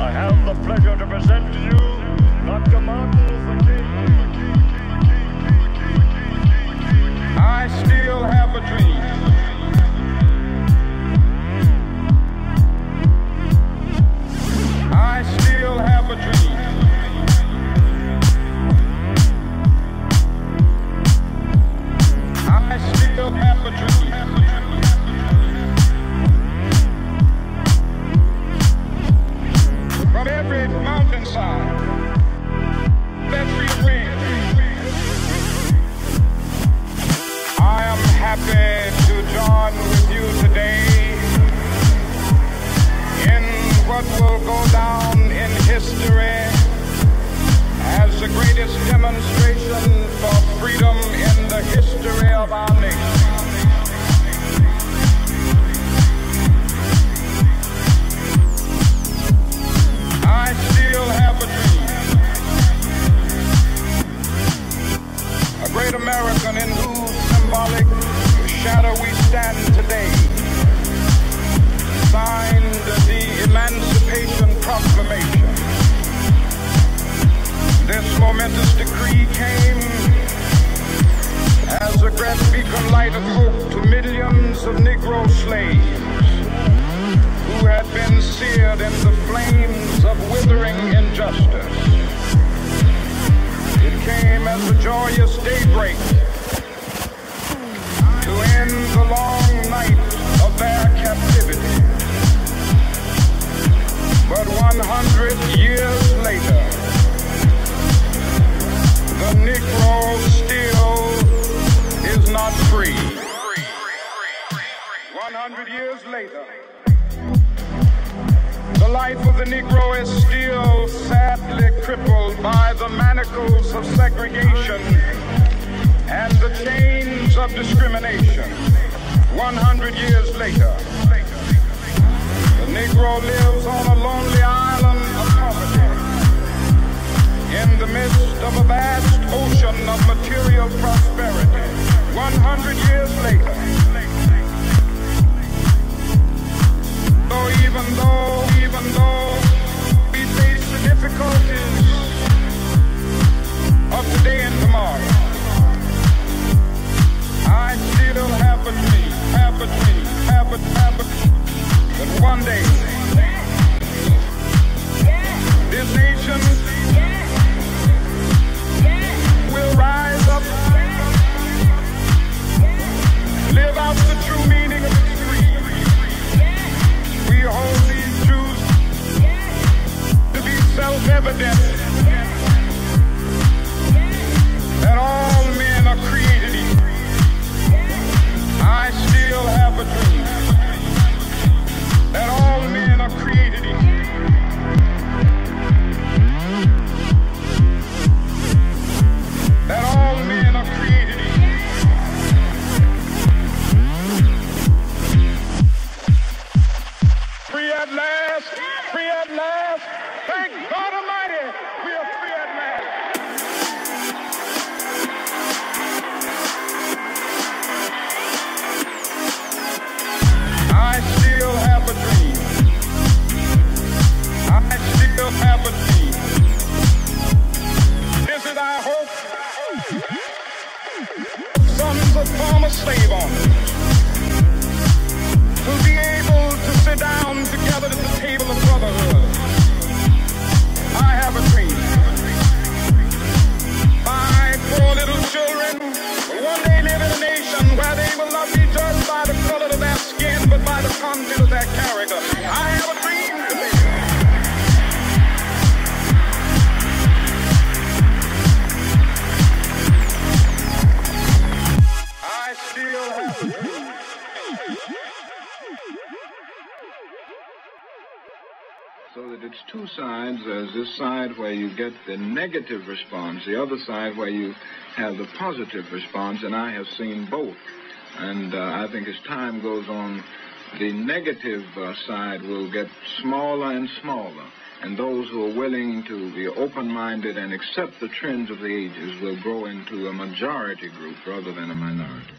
I have the pleasure to present to you Dr. Martin Luther King. I still have a dream. I still have a dream. I still have a dream. From every mountainside, let's read. I am happy to join with you today in what will go down in history as the greatest demonstration for freedom in the history of our nation. I still have a dream. A great American in whose symbolic shadow we stand today signed the Emancipation Proclamation. This momentous decree came as a great beacon light of hope to millions of Negro slaves who had been seared in the flames of withering injustice. It came as a joyous daybreak to end the long night of their captivity. But 100 years later, the Negro still is not free. 100 years later, the life of the Negro is still sadly crippled by the manacles of segregation and the chains of discrimination. 100 years later, the Negro lives on a lonely island of poverty in the midst of a vast ocean of material prosperity. 100 years later, even though we face the difficulties of today and tomorrow, I still have a dream, that one day this nation will rise up, live out the true meaning of its creed. We hold these truths to be self-evident, that all men are created equal. I still have a dream that all men are created equal. That all men are created equal. Free at last, free at last. Thank God Almighty, we are free at last. I still have a dream. I still have a dream. This is our hope. Sons of former slave owners will be able to sit down together at the table of brotherhood. I have a dream. My poor little children will one day live in a nation where they will not be judged by the color of their skin, but by the content of their character. I have a dream today. I still have a dream. So that it's two sides. There's this side where you get the negative response, the other side where you have the positive response, and I have seen both. And I think as time goes on, the negative side will get smaller and smaller, and those who are willing to be open-minded and accept the trends of the ages will grow into a majority group rather than a minority.